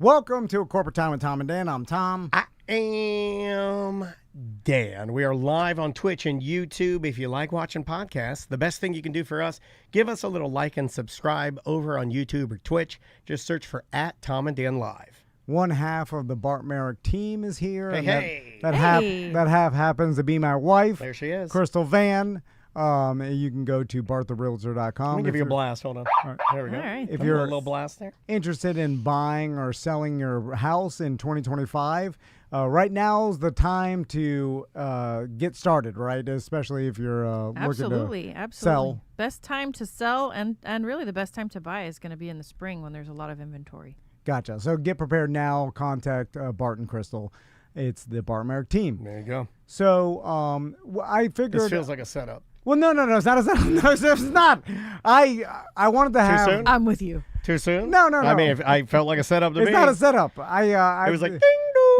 Welcome to A Corporate Time with Tom and Dan. I'm Tom. I am Dan. We are live on Twitch and YouTube. If you like watching podcasts, the best thing you can do for us, give us a little like and subscribe over on YouTube or Twitch. Just search for @TomandDanLive. One half of the Bart Merrick team is here. Hey, and hey. That half happens to be my wife. There she is. Crystal Vann. You can go to barttherealtor.com. Let me give you a blast. Hold on. Right. There we go. All right. If you're a little blast there. interested in buying or selling your house in 2025, right now is the time to get started, right? Especially if you're Absolutely. looking to sell. Best time to sell and really the best time to buy is going to be in the spring when there's a lot of inventory. Gotcha. So get prepared now. Contact Bart and Crystal. It's the Bart Merrick team. There you go. So I figured... This feels like a setup. Well, no, it's not a setup. No, it's not. I wanted to have... soon? I'm with you. Too soon? No. I mean, I felt like a setup to me. It's not a setup. It was like, ding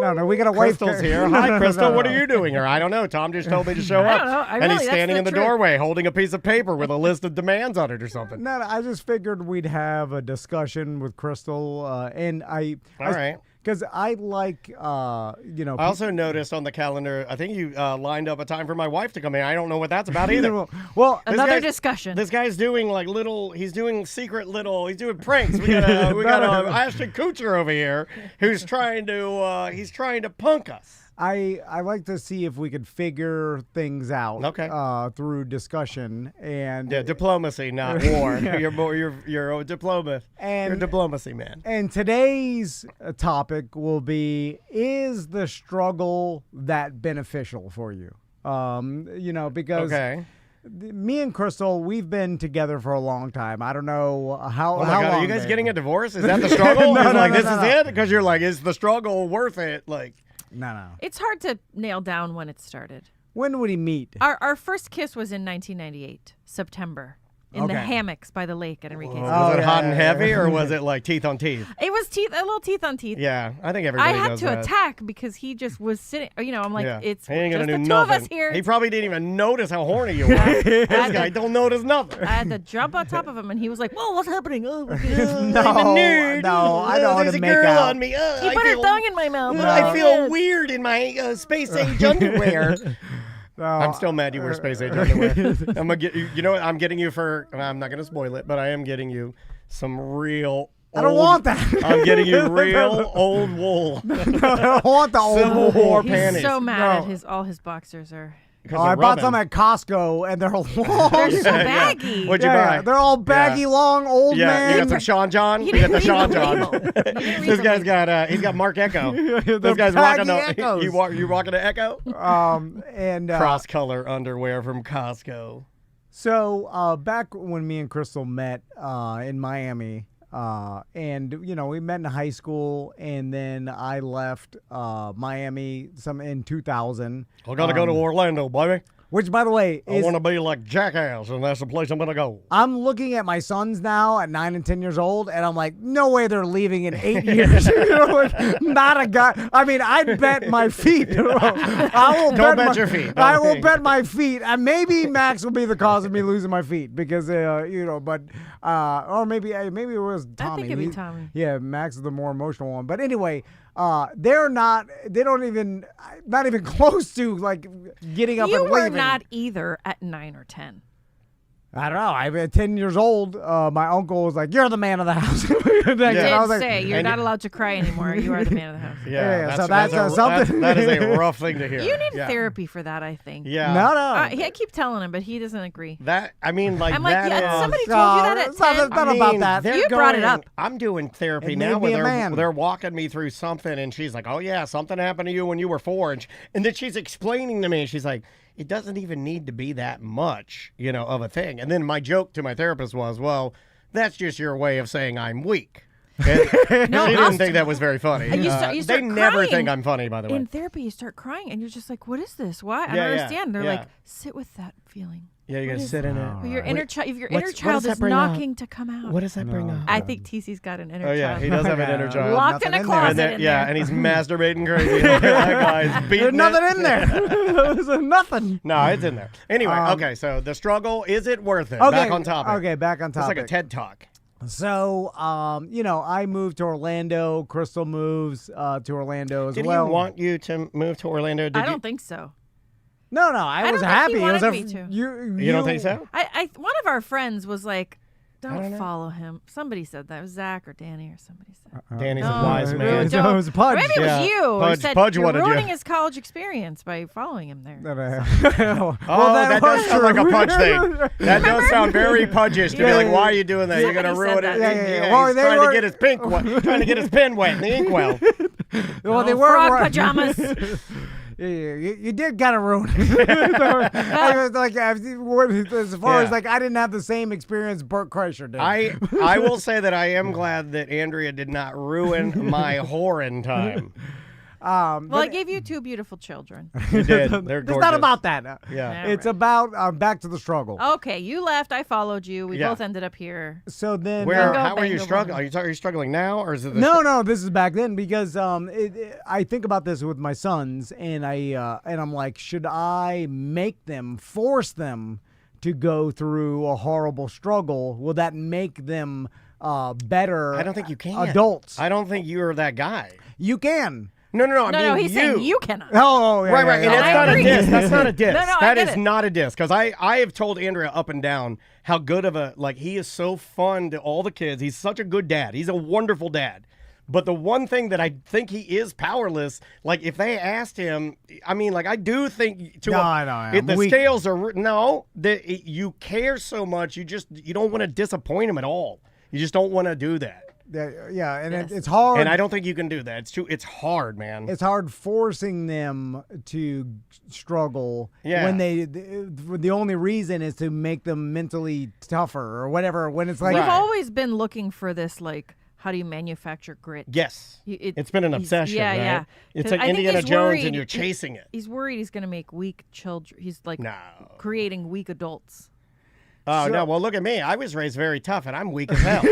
dong. No, we got to wait. Crystal's here. Hi, Crystal. What are you doing here? I don't know. Tom just told me to show up. I don't know. And he's standing in the doorway holding a piece of paper with a list of demands on it or something. No, I just figured we'd have a discussion with Crystal, All right. Because I like, I also noticed on the calendar, I think you lined up a time for my wife to come in. I don't know what that's about either. Well, another discussion. This guy's doing he's doing pranks. We got Ashton Kutcher over here who's trying to punk us. I like to see if we could figure things out through discussion and diplomacy, not war. You're a diplomat. You're a diplomacy man. And today's topic will be: is the struggle that beneficial for you? Because me and Crystal, we've been together for a long time. I don't know how long. Are you guys getting a divorce? Is that the struggle? This is it? Because you're like, is the struggle worth it? Like. No. It's hard to nail down when it started. When would he meet? Our first kiss was in 1998, September, in the hammocks by the lake at Enrique's. Was it hot and heavy, or was it like teeth on teeth? It was a little teeth on teeth. Yeah, I think everybody does that. I had to attack because he just was sitting. I'm like, it's he ain't just gonna the do two of nothing. us here. He probably didn't even notice how horny you were. This guy don't notice nothing. I had to jump on top of him, and he was like, "Whoa, what's happening? Oh, No, I don't want to make girl out. on me. He put her tongue in my mouth. I feel weird in my space age underwear. No, I'm still mad you wear space age underwear. I'm gonna get you. You know what? I'm getting you for. I'm not gonna spoil it, but I am getting you some real. I don't want that. I'm getting you real old wool. I don't want the old Civil wool. War He's panties. so mad at all his boxers are. I bought some at Costco, and they're long. They're so baggy. What'd you buy? They're all baggy, long, old man. You got some Sean John. We got the Sean John. This guy's got he's got Mark Echo. This guy's rocking Echoes. You rocking an Echo? And cross color underwear from Costco. So back when me and Crystal met in Miami. And we met in high school, and then I left Miami in 2000. I gotta go to Orlando, baby. Which, by the way, I want to be like Jackass, and that's the place I'm gonna go. I'm looking at my sons now at 9 and 10 years old, and I'm like, no way they're leaving in 8 years. Not a guy. I mean, I'd bet my feet. Don't bet your feet. I will bet my feet. And maybe Max will be the cause of me losing my feet because, but or maybe it was Tommy. I think it'd be Tommy. Yeah, Max is the not emotional one. But anyway. Not even close to like getting up and leaving. You were not either at 9 or 10. I don't know. I'm at 10 years old. My uncle was like, "You're the man of the house." I was like, you're not allowed to cry anymore. You are the man of the house. Yeah. So that's something. That is a rough thing to hear. You need therapy for that, I think. Yeah. No. I keep telling him, but he doesn't agree. I'm like, somebody told you that at 10. It's not about that. You brought it up. I'm doing therapy It now made me a where man. they're walking me through something, and she's like, "Oh yeah, something happened to you when you were 4," and then she's explaining to me, and she's like, it doesn't even need to be that much, of a thing. And then my joke to my therapist was, well, that's just your way of saying I'm weak. And she didn't think that was very funny. And you start they never crying. think I'm funny, by the way. In therapy, you start crying, and you're just like, what is this? Why? I don't Yeah, understand. They're yeah. like, sit with that feeling. Yeah, you got to sit in it. Your inner child, if your What's- inner what does child that is bring up? knocking to come out. What does that bring up? I think TC's got an inner child. Oh, yeah, he does have an inner child. Locked in a Nothing in there. closet And then, in yeah, there. and he's masturbating crazy. That guy's beating There's nothing it. in there. There's nothing. No, it's in there. Anyway, okay, so the struggle, is it worth it? Okay, Back on topic. Okay, back on It's topic. like a TED Talk. So, I moved to Orlando. Crystal moves to Orlando as Did well. he want you to move to Orlando? I don't think so. No, I was don't think happy. he It was wanted me to. You don't think so? One of our friends was like, don't don't know. follow him. Somebody said that. It was Zach or Danny or somebody said. Danny's No, a wise Drew, man. don't- It was Pudge. Maybe it was Yeah. you. who said Pudge you're wanted you. ruining his college experience by following him there. Well, Oh, that was does sound like a true. Pudge thing. That does sound very Pudgish to be like, why are you doing that? You're going to Somebody ruin said it. that. Yeah. Yeah, Well, he's they trying were- to get his trying to get his pen wet in the inkwell. Well, they Oh, were frog right. pajamas. Yeah, you did kind of ruin it. I was like, as far as like, I didn't have the same experience Burt Kreischer did. I will say that I am glad that Andrea did not ruin my whoring time. Well, I gave you 2 beautiful children. You did. They're It's gorgeous. not about that. Yeah. All It's right. about back to the struggle. Okay, you left. I followed you. We Yeah. both ended up here. So then, Where? Bingo, How are you bango, struggling? bongo. Are you struggling now, or is it? no, this is back then because I think about this with my sons, and I'm like, should I force them to go through a horrible struggle? Will that make them better? I don't think you can. Adults. I don't think you're that guy. You can. No. I No, mean, he's saying you cannot. Oh, yeah, Right, yeah, and yeah. it's I not agree. a diss. That's not a diss. No, I That get is it. not a diss. Because I have told Andrea up and down how good of he is so fun to all the kids. He's such a good dad. He's a wonderful dad. But the one thing that I think he is powerless, like if they asked him, I mean, like I do think to No, I know, if the weak. scales are you care so much, you don't want to disappoint him at all. You just don't want to do that. Yeah, and Yes. it's hard. And I don't think you can do that. It's hard, man. It's hard forcing them to struggle when the only reason is to make them mentally tougher or whatever. When it's like, You've Right. always been looking for this, like, how do you manufacture grit? Yes. It's been an he's- obsession, yeah, right? yeah. It's 'Cause like I think Indiana he's Jones worried- and you're chasing it. He's worried he's going to make weak children. He's like No. creating weak adults. Oh, So- no. Well, look at me. I was raised very tough, and I'm weak as hell.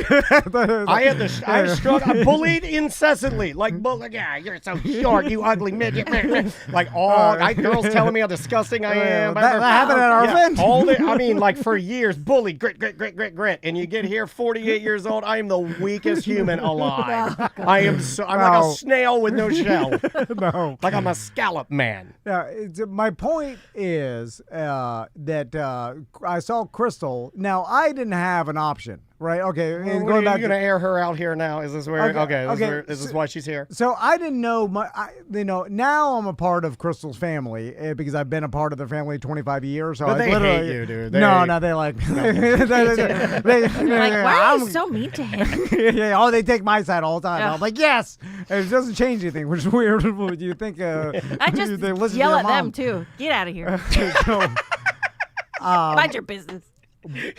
I struggled. I'm bullied incessantly. Like, yeah, you're so short, you ugly midget. Like, girls telling me how disgusting I am. that happened at our event. I mean, like, for years, bullied, grit. And you get here, 48 years old, I am the weakest human alive. I'm like a snail with no shell. No. Like I'm a scallop man. Yeah, my point is that I saw Crystal. Now, I didn't have an option, right? Okay, and Are you going back going to air her out here now? Is this where? Okay, Is this why she's here? So I didn't know now I'm a part of Crystal's family because I've been a part of their family 25 years. So But I they literally, hate you, dude. No, they like me. Like, why are you so mean to him? Yeah, they take my side all the time. Yeah. I'm like, yes. And it doesn't change anything, which is weird. You think I just they listen yell to your at mom. them, too. Get out of here. So, Mind your business.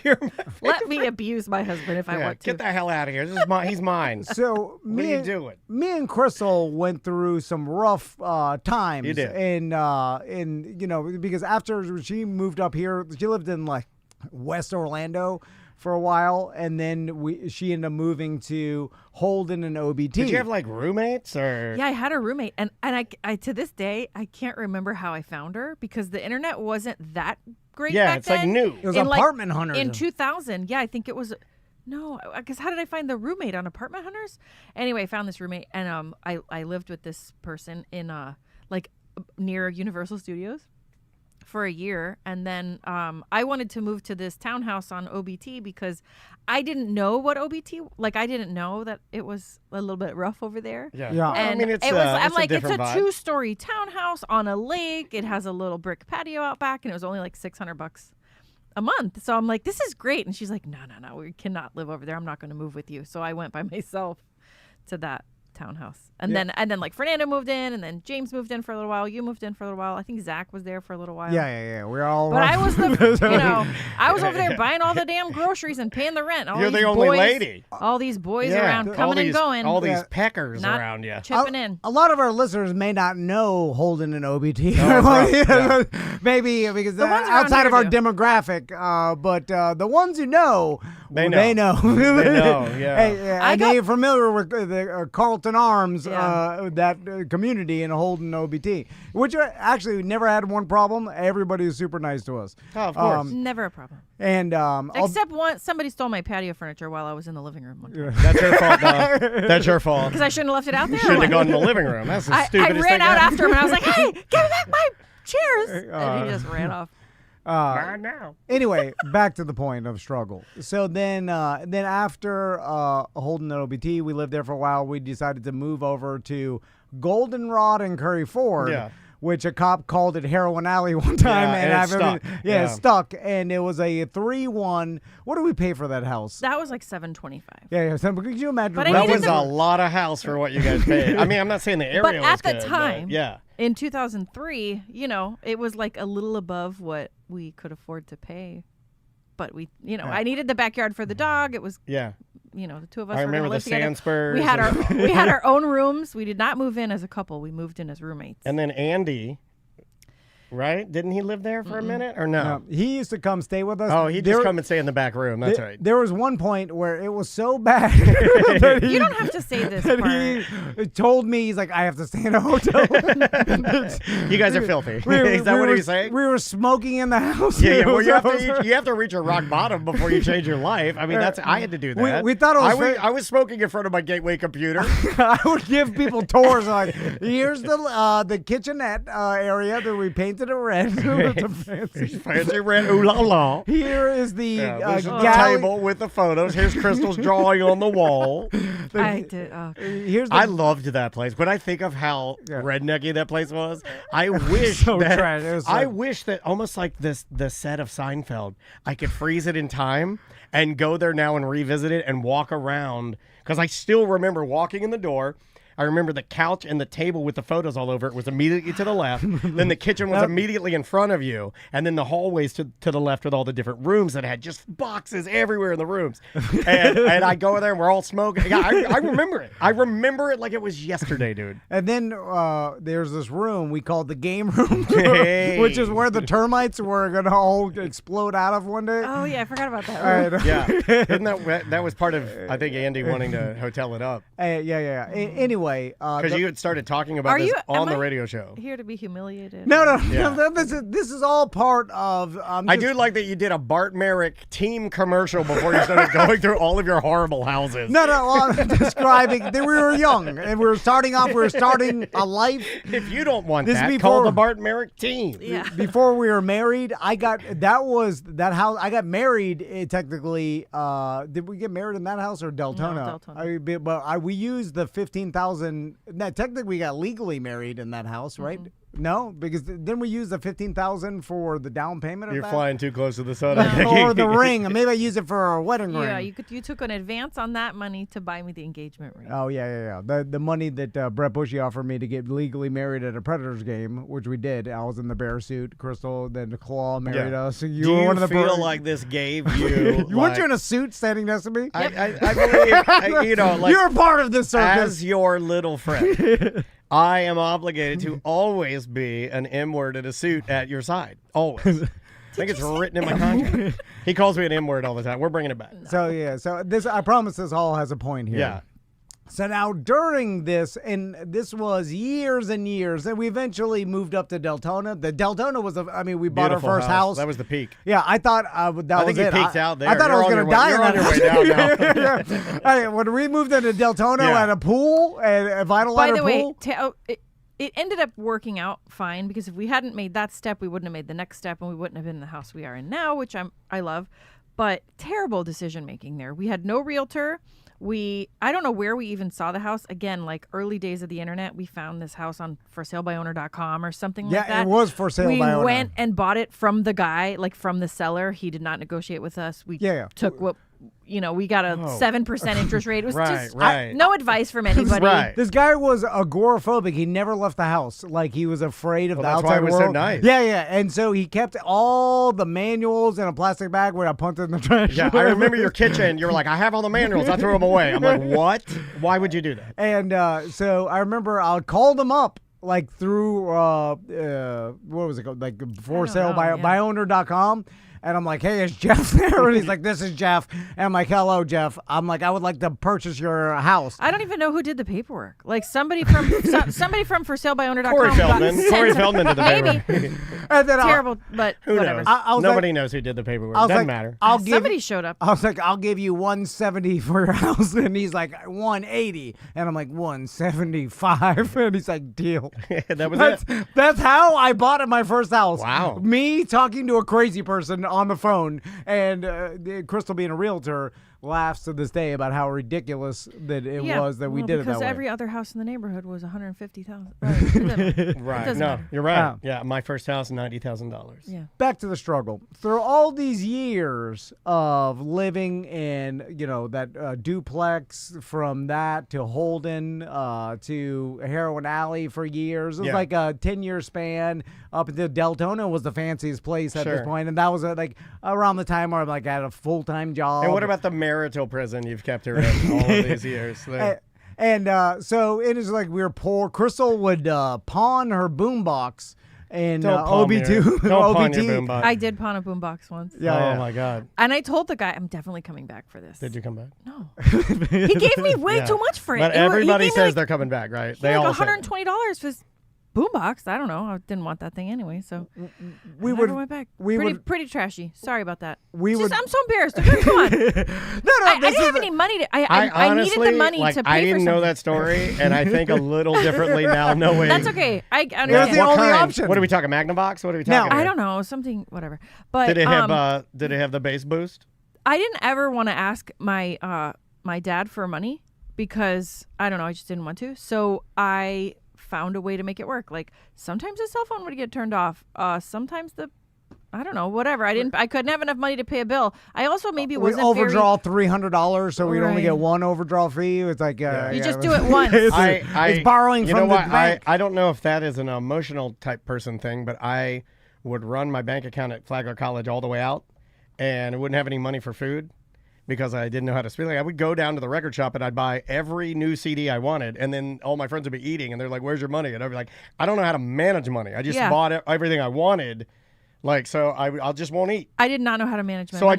You're Let me abuse my husband if I want to. Get the hell out of here. He's mine. so What are you doing? Me and Crystal went through some rough times. You did. And because after she moved up here, she lived in like West Orlando for a while, and then she ended up moving to Holden and OBT. Did you have like roommates or? Yeah, I had a roommate, and I to this day I can't remember how I found her because the internet wasn't that great Yeah, back it's then. like new. It was In, Apartment Hunters. in 2000. Yeah, I think it was. No, because how did I find the roommate on Apartment Hunters? Anyway, I found this roommate, and I lived with this person in like near Universal Studios for a year, and then I wanted to move to this townhouse on OBT because I didn't know what OBT, like I didn't know that it was a little bit rough over there. Yeah. Yeah. Well, And I mean, it's it was, I'm it's like, a it's a different vibe. 2-story townhouse on a lake. It has a little brick patio out back, and it was only like $600 a month. So I'm like, this is great. And she's like, no, we cannot live over there. I'm not going to move with you. So I went by myself to that townhouse. And then like Fernando moved in, and then James moved in for a little while. You moved in for a little while. I think Zach was there for a little while. Yeah. We're all. But I was I was over there buying all the damn groceries and paying the rent. All You're these the only boys, lady. All these boys Yeah. around coming and going. All these Yeah. peckers not around you. chipping in. A lot of our listeners may not know Holden and OBT. right. Yeah. Maybe because The ones around outside here of our do. demographic, but the ones who know, They know. They know. They know, yeah. Hey, they're familiar with the Carlton Arms, that community in Holden OBT, which actually we never had one problem. Everybody was super nice to us. Oh, of course. Never a problem. And Except once somebody stole my patio furniture while I was in the living room. That's your fault, Dom. That's your fault. Because I shouldn't have left it out there. You shouldn't have gone in the living room. That's the I stupidest ran thing out ever. after him and I was like, "Hey, give me back my chairs!" And he just ran off. Right now. Anyway, back to the point of struggle. So then after Holden and OBT, we lived there for a while. We decided to move over to Goldenrod and Curry Ford, which a cop called it Heroin Alley one time. And it stuck. It stuck. And it was a 3-1. What did we pay for that house? That was like $725. Yeah. So could you imagine? But I That needed was a lot of house for what you guys paid. I mean, I'm not saying the area But was at the good, time, yeah. in 2003, it was like a little above what we could afford to pay. But we, I needed the backyard for the dog. It was, the two of us. I were remember gonna live the together. sand spurs. We had our own rooms. We did not move in as a couple. We moved in as roommates. And then Andy, right? Didn't he live there for a minute or no? He used to come stay with us. Oh, he'd just come and stay in the back room. That's right. There was one point where it was so bad that You don't have to say this that part. he told me, he's like, I have to stay in a hotel. You guys are filthy. Is that what he's saying? We were smoking in the house. Yeah. Well, you have to reach a rock bottom before you change your life. I mean, I had to do that. We thought it was I was smoking in front of my gateway computer. I would give people tours like, here's the kitchenette area that we painted it red. Fancy red ooh la la. Here is the There's a galley. table with the photos. Here's Crystal's drawing on the wall. I did. Here's the I loved that place. When I think of how rednecky that place was, I wish so that trash. It was I so- wish that almost like the set of Seinfeld, I could freeze it in time and go there now and revisit it and walk around, because I still remember walking in the door. I remember the couch and the table with the photos all over it was immediately to the left. Then the kitchen was immediately in front of you. And then the hallways to the left with all the different rooms that had just boxes everywhere in the rooms. And I go there and we're all smoking. Yeah, I remember it. I remember it like it was yesterday, dude. And then there's this room we called the game room, Hey. which is where the termites were going to all explode out of one day. Oh, yeah. I forgot about that. All right. Yeah. Isn't that was part of, I think, Andy wanting to hotel it up. Yeah. Anyway. Because you had started talking about this on the radio show. Here to be humiliated? No. Yeah. This is all part of. I do like that you did a Bart Merrick team commercial before you started going through all of your horrible houses. No, I'm describing that we were young and we were starting off. We were starting a life. If you don't want This that, before- call the Bart Merrick team. Yeah. Before we were married, that house. I got married technically. Did we get married in that house or Deltona? Deltona. We used the 15,000. Now, technically, we got legally married in that house, right? Mm-hmm. No, because then we used the 15,000 for the down payment. You're of that? flying too close to the sun. I think. Or the ring. Maybe I used it for a wedding Yeah, ring. you took an advance on that money to buy me the engagement ring. Oh yeah. The money that Brett Bushy offered me to get legally married at a Predators game, which we did. I was in the bear suit. Crystal, then the Claw married us. Do You were one of the feel like this gave you? weren't you in a suit standing next to me? I believe, like you're a part of this circus. as your little friend. I am obligated to always be an M-word in a suit at your side. Always. I think it's written in my contract. He calls me an M-word all the time. We're bringing it back. So this, I promise, this all has a point here. Yeah. So now during this, and this was years and years, and we eventually moved up to Deltona. The Deltona was, we bought Beautiful our first house. That was the peak. Yeah, I thought that was it. I think you peaked out there. I thought I was going to die in You're that on your way down now. Hey, when we moved into Deltona, I had a pool and a vinyl By liner the way, pool. it ended up working out fine, because if we hadn't made that step, we wouldn't have made the next step, and we wouldn't have been in the house we are in now, which I love. But terrible decision making there. We had no realtor. I don't know where we even saw the house. Again, like early days of the internet, we found this house on forsalebyowner.com or something like that. Yeah, it was for sale by owner. We went and bought it from the guy, like from the seller. He did not negotiate with us. We took what, we got a 7% interest rate. It was just no advice from anybody. Right. This guy was agoraphobic. He never left the house. Like, he was afraid of the that's outside why it was world. so nice. Yeah. And so he kept all the manuals in a plastic bag where I punted in the trash. Yeah, I remember your kitchen. You were like, I have all the manuals. I threw them away. I'm like, what? Why would you do that? And so I remember I called him up, like through, what was it called? Like for sale by owner.com. And I'm like, hey, is Jeff there? And he's like, this is Jeff. And I'm like, hello, Jeff. I'm like, I would like to purchase your house. I don't even know who did the paperwork. Like somebody from ForSaleByOwner.com. Corey Feldman did the paperwork. And then terrible, but who whatever. knows? Nobody knows who did the paperwork. Doesn't matter. Somebody showed up. I was like, I'll give you $170 for your house. And he's like, $180. And I'm like, $175. And he's like, deal. That was it. That's how I bought my first house. Wow. Me talking to a crazy person on the phone, and Crystal being a realtor laughs to this day about how ridiculous that it was that we did it that way. Because every other house in the neighborhood was $150,000. Right. No, you're right. Yeah, my first house, $90,000. Yeah. Back to the struggle. Through all these years of living in, that duplex, from that to Holden to Heroin Alley for years. It was like a 10-year span up until Deltona was the fanciest place at this point. And that was like around the time where I'm like, I had a full-time job. And what about the marital prison you've kept her in all of these years? So it is like we were poor. Crystal would pawn her boombox in OB2. Don't pawn your boombox. I did pawn a boombox once. Yeah. Oh my God. And I told the guy, I'm definitely coming back for this. Did you come back? No. He gave me way too much for it. But everybody says they're coming back, right? They all $120 for his boombox. I don't know. I didn't want that thing anyway, so I never went back. Pretty trashy. Sorry about that. I'm so embarrassed. Come on. No. I didn't have any money. I needed the money to pay for I didn't know something. that story, and I think a little differently now. No way. That's okay. I understand. That's the only option. What are we talking? Magnavox? What are we talking? I don't know. Something, whatever. But did it have the bass boost? I didn't ever want to ask my my dad for money because I don't know. I just didn't want to. So I found a way to make it work. Like sometimes the cell phone would get turned off. Sometimes I don't know, whatever. I couldn't have enough money to pay a bill. I also maybe wasn't overdraw $300 so we'd only get one overdraw fee. It's like you just do it once. It's borrowing from the bank. I don't know if that is an emotional type person thing, but I would run my bank account at Flagler College all the way out, and I wouldn't have any money for food because I didn't know how to speak. Like I would go down to the record shop and I'd buy every new CD I wanted, and then all my friends would be eating, and they're like, "Where's your money?" And I'd be like, "I don't know how to manage money. I just bought everything I wanted." Like, so I just won't eat. I did not know how to manage my money. So I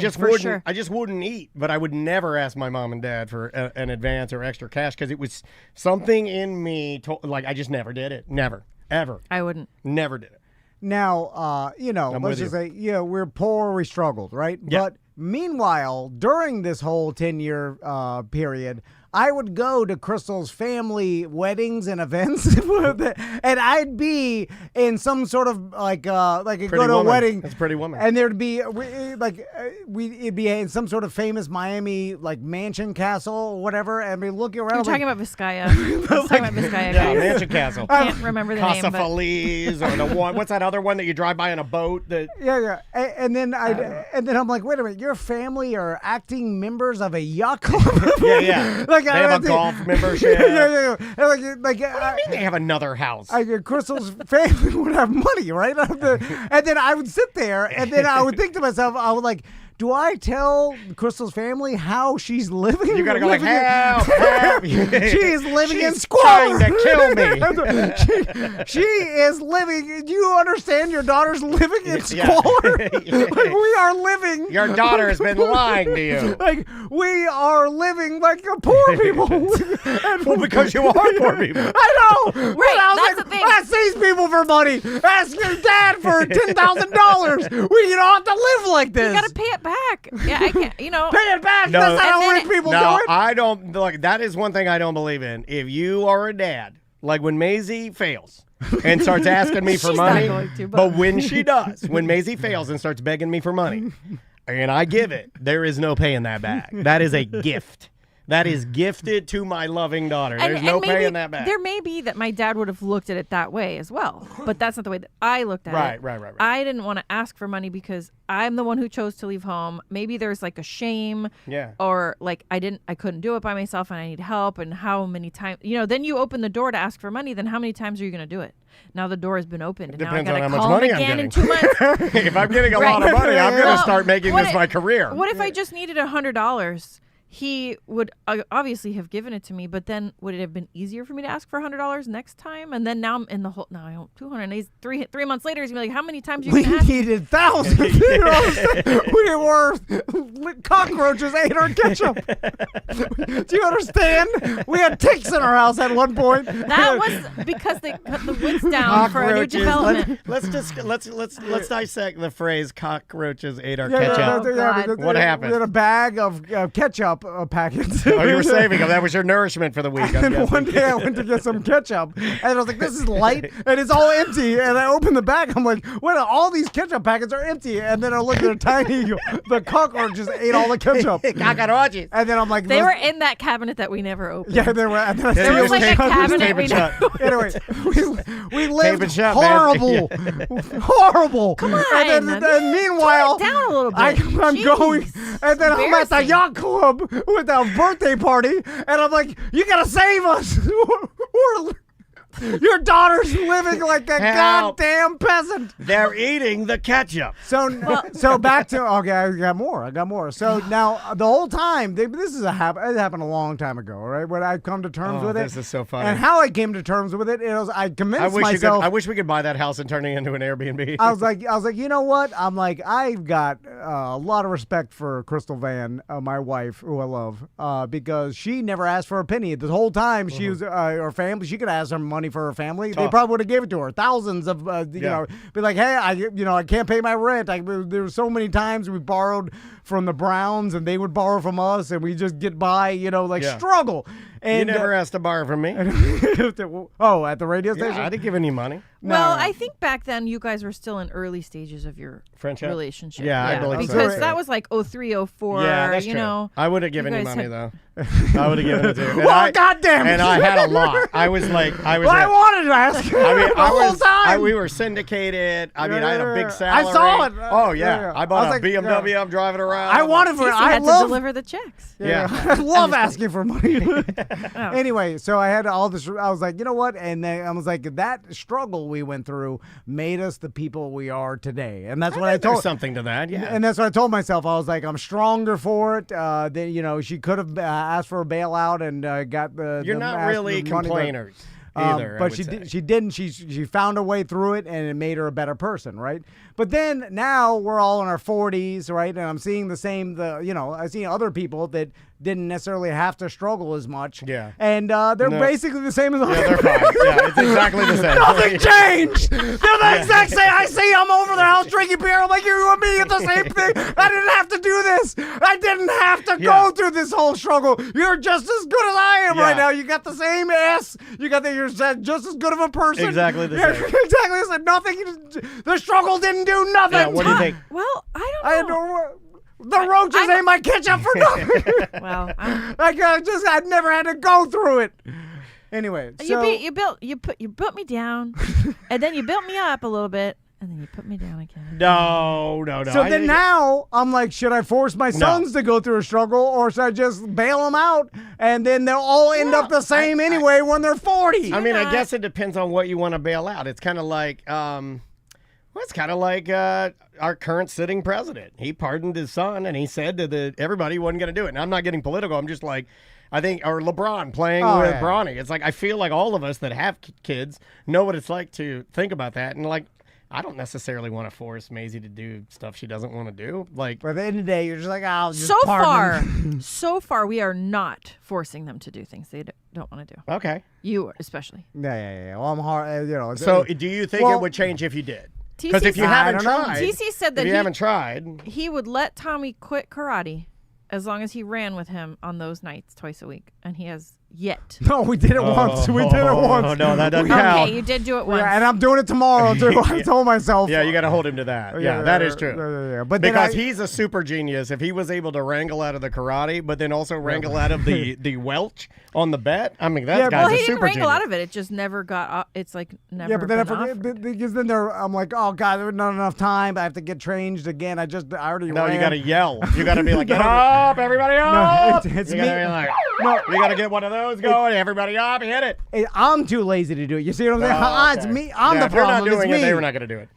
just wouldn't eat, but I would never ask my mom and dad for an advance or extra cash because it was something in me. I just never did it. Never, ever. I wouldn't. Never did it. Now, let's just say, we're poor, we struggled, right? Yeah. But meanwhile, during this whole 10-year period, I would go to Crystal's family weddings and events, and I'd be in some sort of go to a wedding. That's Pretty Woman. And there'd be it'd be in some sort of famous Miami mansion castle or whatever, and be looking around. You're talking about Vizcaya. Yeah, mansion castle. I can't remember the name. Casa Feliz or the one. What's that other one that you drive by in a boat? Yeah. And then I'm like, wait a minute, your family are acting members of a yacht club. Yeah. They have a golf membership. Yeah. What do you mean they have another house? Crystal's family would have money, right? And then I would sit there, and then I would think to myself, I would like, do I tell Crystal's family how she's living? You gotta go help. She is living in She's squalor. trying to kill me. she is living. Do you understand? Your daughter's living in squalor. We are living. Your daughter has been lying to you. We are living like poor people. Well, because you are poor people. I know. Right. That's the thing. Ask these people for money. Ask your dad for $10,000. We don't have to live like this. You gotta pay it back. Yeah, I can't. Pay it back. No, that's not how rich people do it. I don't. Like that is one thing I don't believe in. If you are a dad, like when Maisie fails and starts asking me for money, but when she does, when Maisie fails and starts begging me for money, and I give it, there is no paying that back. That is a gift. That is gifted to my loving daughter. There's no paying that back. There may be that my dad would have looked at it that way as well, but that's not the way that I looked at it. Right. I didn't want to ask for money because I'm the one who chose to leave home. Maybe there's like a shame, or like I couldn't do it by myself and I need help. And how many times, then you open the door to ask for money. Then how many times are you going to do it? Now the door has been opened. And depends now I on got how to much call money him I'm again getting. in 2 months. If I'm getting a lot of money, I'm going to start making this my career. What if I just needed $100? he would obviously have given it to me, but then would it have been easier for me to ask for $100 next time? And then now I'm in the whole. Now I owe 200. And he's three months later. He's gonna be like, "How many times are you We gonna ask?" needed thousands. You know what I'm saying? We were cockroaches ate our ketchup. Do you understand? We had ticks in our house at one point. That was because they cut the woods down for a new development. Let's dissect the phrase "cockroaches ate our Yeah, ketchup." God. What happened? We had a bag of ketchup packets. Oh, you were saving them. That was your nourishment for the week. I'm And guessing. one day I went to get some ketchup, and I was like, "This is light," and it's all empty. And I opened the bag. I'm like, "What? All these ketchup packets are empty." And then I looked at a tiny. The cockroaches ate all the ketchup. Cockroaches. And then I'm like, They were in that cabinet that we never opened. Yeah, they were. And then I There see was them like a shut- cabinet we shut. never. Anyway, we lived it shut, man. horrible, horrible. Come on, And then meanwhile, tone it down a little bit. I'm Jeez. going, and then I'm at the Embarrassing. yacht club with a birthday party, and I'm like, "You gotta save us." Your daughter's living like a Help. goddamn peasant. They're eating the ketchup. So back to okay. I got more. So now the whole time this is it happened a long time ago, right? When I come to terms with it. This is so funny. And how I came to terms with it is I convinced myself. I wish we could buy that house and turn it into an Airbnb. I was like, you know what? I'm like, I've got a lot of respect for Crystal Vann, my wife, who I love, because she never asked for a penny. The whole time she was her family. She could ask her money for her family. They probably would have gave it to her. Thousands of you know, be like, hey, I can't pay my rent. There were so many times we borrowed from the Browns and they would borrow from us, and we just get by, struggle. And you never asked to borrow from me. Oh, at the radio station? I didn't give any money. Well, I think back then you guys were still in early stages of your friendship relationship. Yeah, I believe so. Because that was like 03, 04. Yeah, that's you true. know. I would have given you guys money had- though. I would have given it to you. Well, goddamn it! And I had a lot. I was. Well, I wanted to ask. I mean, the whole time. we were syndicated. I mean, I had a big I salary. saw it. Oh yeah, I bought was a like, BMW. I'm driving around. I wanted for. Cece I had to love. deliver the checks. Yeah. I love asking for money. Oh. Anyway, so I had all this. I was like, you know what? And then I was like, that struggle we went through made us the people we are today. And that's what I think there's told. something to that. Yeah. And that's what I told myself. I was like, I'm stronger for it. Then she could have asked for a bailout and got the. You're not really complainers either. But she didn't. She found a way through it, and it made her a better person, right? But then now we're all in our 40s, right? And I'm seeing the same. I see other people that didn't necessarily have to struggle as much. Yeah. And they're basically the same as I Yeah, they're fine. Yeah, it's exactly the same. Nothing changed. They're the exact same. I see them over their house drinking beer. I'm like, you and me, it's the same thing. I didn't have to do this. I didn't have to go through this whole struggle. You're just as good as I am right now. You got the same ass. You're just as good of a person. Exactly the Yeah, same. exactly the same. Nothing. The struggle didn't do nothing. Yeah, what do you think? Well, I don't know. The roaches ate my ketchup for nothing. Well, I never had to go through it. Anyway, so you built me down, and then you built me up a little bit, and then you put me down again. No. So then now I'm like, should I force my sons to go through a struggle, or should I just bail them out, and then they'll all end up the same anyway when they're 40? I mean, I guess it depends on what you want to bail out. It's kind of like, our current sitting president. He pardoned his son, and he said to everybody he wasn't going to do it. And I'm not getting political. I'm just like, or LeBron playing with Bronny. It's like, I feel like all of us that have kids know what it's like to think about that. And like, I don't necessarily want to force Maisie to do stuff she doesn't want to do. Like, But at the end of the day, you're just like, oh, just So far, we are not forcing them to do things they don't want to do. okay. You especially. Yeah. Well, I'm hard. So do you think it would change if you did? Because if you haven't tried, TC said that if you haven't tried, he would let Tommy quit karate as long as he ran with him on those nights twice a week, and he has yet. No, we did it once. We did it once. Oh, no, that doesn't count. Okay, you did do it once. Yeah, and I'm doing it tomorrow too. I told myself. Yeah, you got to hold him to that. Yeah, that is true. Yeah. But because he's a super genius. If he was able to wrangle out of the karate, but then also wrangle out of the welch on the bet, I mean, that guy's well, he a didn't super wrangle genius. out of it. It just never got. It's like never. Yeah, but then I been forget because then I'm like, oh god, there's not enough time. I have to get changed again. I already No, ran. you got to yell. You got to be like, get up, everybody up. No, it's you me. got to be like, No. You got to get one of those going. Everybody up, hit it. I'm too lazy to do it. You see what I'm saying? Okay. It's me. I'm the if they're not problem. It's doing it, me. they were not going to do it.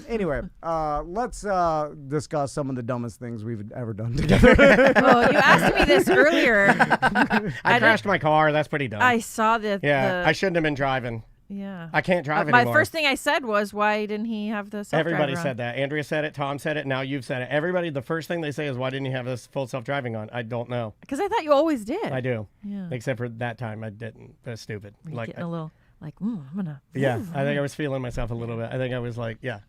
Anyway, let's discuss some of the dumbest things we've ever done together. Well, you asked me this earlier. I crashed my car. That's pretty dumb. I saw the. Yeah, I shouldn't have been driving. Yeah. I can't drive My anymore. first thing I said was, why didn't he have the self-driver Everybody on? said that. Andrea said it. Tom said it. Now you've said it. Everybody, the first thing they say is, why didn't you have this full self-driving on? I don't know. Because I thought you always did. I do. Yeah. Except for that time, I didn't. That's stupid. Were you Like, getting a little, like, I'm going to. yeah, I think I was feeling myself a little bit. I think I was like, yeah.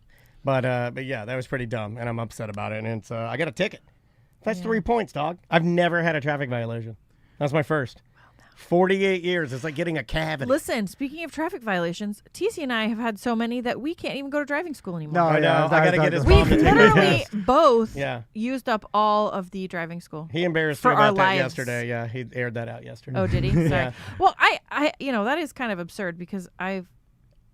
But yeah, that was pretty dumb, and I'm upset about it. And it's, I got a ticket. That's 3 points, dog. I've never had a traffic violation. That's my first. 48 years. It's like getting a cavity. Listen, speaking of traffic violations, TC and I have had so many that we can't even go to driving school anymore. No, I know. I got to get his We've mom to take me. literally both Yeah. used up all of the driving school. He embarrassed For me our about that lives. yesterday. Yeah, he aired that out yesterday. Oh, did he? Sorry. Yeah. Well, I, that is kind of absurd because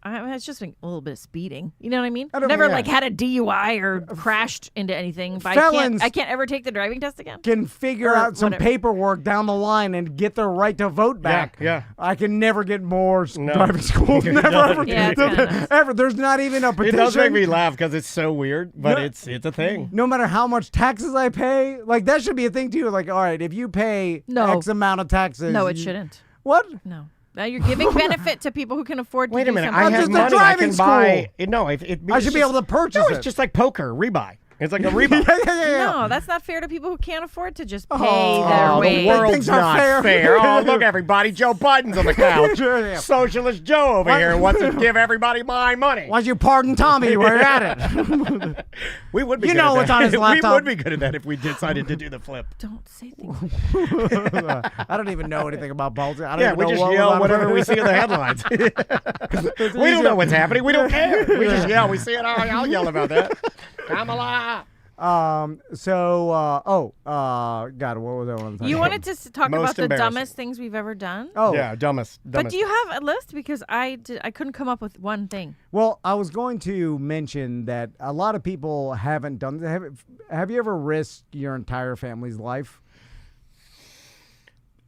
it's just a little bit of speeding. You know what I mean? I don't- Never yeah. like had a DUI or crashed into anything. But Felons- I can't ever take the driving test again. Can figure Or out some whatever. paperwork down the line and get their right to vote back. yeah. I can never get more No. driving school. You Never don't. ever. Yeah, it's kinda nuts. Ever. There's not even a It petition. does make me laugh because it's so weird, but No. it's a thing. No matter how much taxes I pay, like that should be a thing too. Like, all right, if you pay No. X amount of taxes, No, it shouldn't. What? No. Now you're giving benefit to people who can afford to Wait do a minute. something. I That's have just the money. I driving can buy. school. No, I should be able to purchase No, it. it's just like poker, rebuy. It's like a rebuy. yeah. No, that's not fair to people who can't afford to just pay Oh, their Oh, way. the world's Things are not fair. fair. Oh, look, everybody. Joe Biden's on the couch. Yeah. Socialist Joe over here wants to give everybody my money. Why don't you pardon Tommy while you're at it? We would be You good know at what's that. on his We laptop. would be good at that if we decided to do the flip. Don't say things like that. I don't even know anything about politics. I don't Yeah, even we know just what yell was on whatever it. we see in the headlines. We don't know what's happening. We don't care. We just yell. We see it. I'll yell about that. Kamala. God, what was that one? You wanted to talk Most about the embarrassing. dumbest things we've ever done? Oh, Yeah, dumbest. But do you have a list? Because I couldn't come up with one thing. Well, I was going to mention that a lot of people haven't done. Have you ever risked your entire family's life?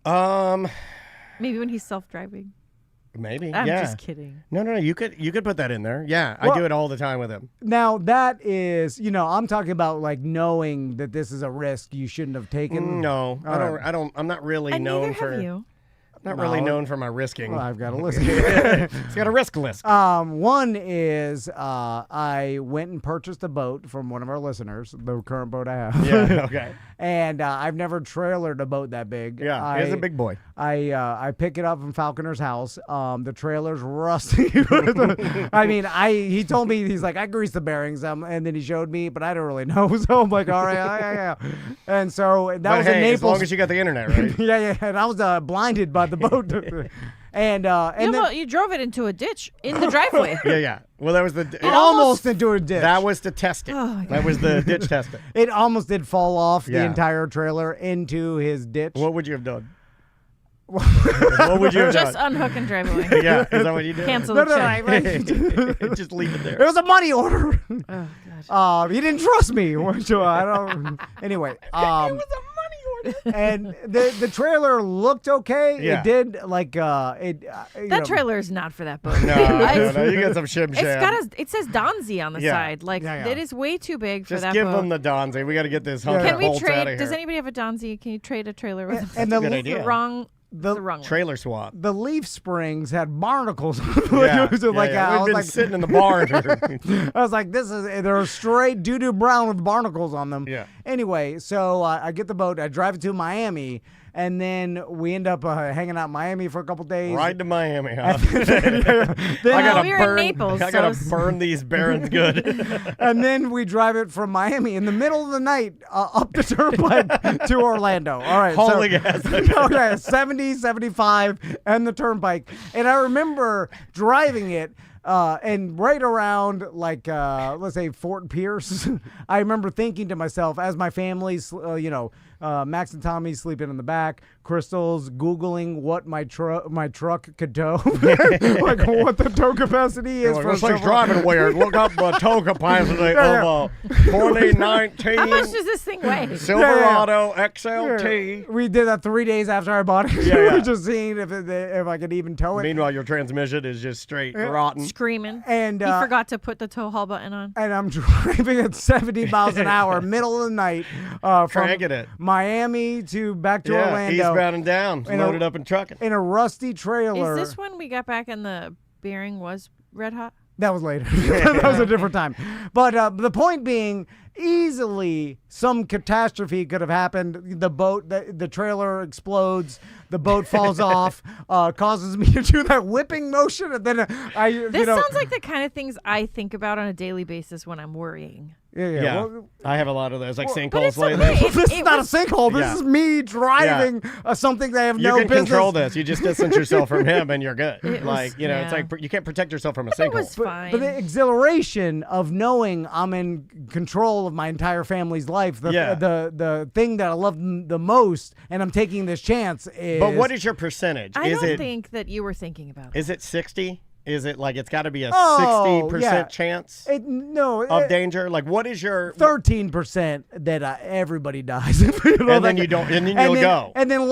Maybe when he's self-driving. Maybe. I'm yeah. just kidding. No. You could put that in there. Yeah, Well- I do it all the time with him. Now that is, I'm talking about like knowing that this is a risk you shouldn't have taken. No, All right. I don't. I'm not really And known neither for. have you. I'm not really No. known for my risking. Well, I've got a list. It's got a risk list. One is I went and purchased a boat from one of our listeners, the current boat I have. Yeah. Okay. And I've never trailered a boat that big. Yeah. He's a big boy. I pick it up from Falconer's house. The trailer's rusty. I mean, he told me, he's like, I greased the bearings, and then he showed me, but I don't really know. So I'm like, all right, yeah. And so that But was hey, in Naples. as long as you got the internet right. yeah. And I was blinded by the boat. and then You drove it into a ditch in the driveway. Yeah. Well, that was the. it almost into a ditch. That was to test it. Oh, my That was the ditch test it. It almost did fall off the Yeah. entire trailer into his ditch. What would you have done? What would you have Just done? unhook and drive away. Yeah. Is that what you did? Cancel No, the no, check. Just leave it It there. was a money order. Oh, God. He didn't trust me. So I don't. Anyway. It was a money order. And the trailer looked okay. Yeah. It did like That trailer is not for that boat. No. You got some shim It's sham. got it says Donzi on the Yeah. side. Like Yeah. it is way too big for Just that give boat. them the Donzi. We got to get this hunk Yeah. Can of we bolts out of trade? here. Does anybody have a Donzi? Can you trade a trailer with them? And a the good le- idea. The wrong. The- The wrong one. Trailer swap. the leaf springs had barnacles. Yeah. So like yeah. I We've was been like, sitting in the barn. I was like, they're straight doo-doo brown with barnacles on them. Yeah. Anyway, so I get the boat, I drive it to Miami, and then we end up hanging out in Miami for a couple days. Ride to Miami, huh? Then- I gotta we were in burn. Naples, I gotta so- burn these barons good. and then we drive it from Miami in the middle of the night up the turnpike to Orlando. All right. Holy so, gas. Okay, 70, 75, and the turnpike. And I remember driving it. And right around, let's say Fort Pierce, I remember thinking to myself, as my family's, Max and Tommy sleeping in the back. Crystal's Googling what my truck could tow, like what the tow capacity is. This thing's driving weird. Look up the tow capacity of a 2019 How much does this thing weigh? Silverado XLT. Yeah. We did that 3 days after I bought it. We're just seeing if I could even tow it. Meanwhile, your transmission is just straight rotten. Screaming. And he forgot to put the tow haul button on. And I'm driving at 70 miles an hour, middle of the night, from Miami to back to Orlando. Eastbound and down, loaded up and trucking. In a rusty trailer. Is this when we got back and the bearing was red hot? That was later. That was a different time. But the point being, easily some catastrophe could have happened. The boat, the trailer explodes. The boat falls off, causes me to do that whipping motion, and then This sounds like the kind of things I think about on a daily basis when I'm worrying. Yeah. Well, I have a lot of those, like sinkholes okay. lately. This is not a sinkhole. This is me driving something that I have no business. You can control this. You just distance yourself from him, and you're good. It's like you can't protect yourself from a sinkhole. It was fine. But the exhilaration of knowing I'm in control of my entire family's life, the thing that I love the most, and I'm taking this chance is... But what is your percentage? I don't think that you were thinking about it. Is it 60? Is it like it's got to be a 60% chance of danger? Like, what is your 13% that everybody dies? And then you don't, and then you'll go. And then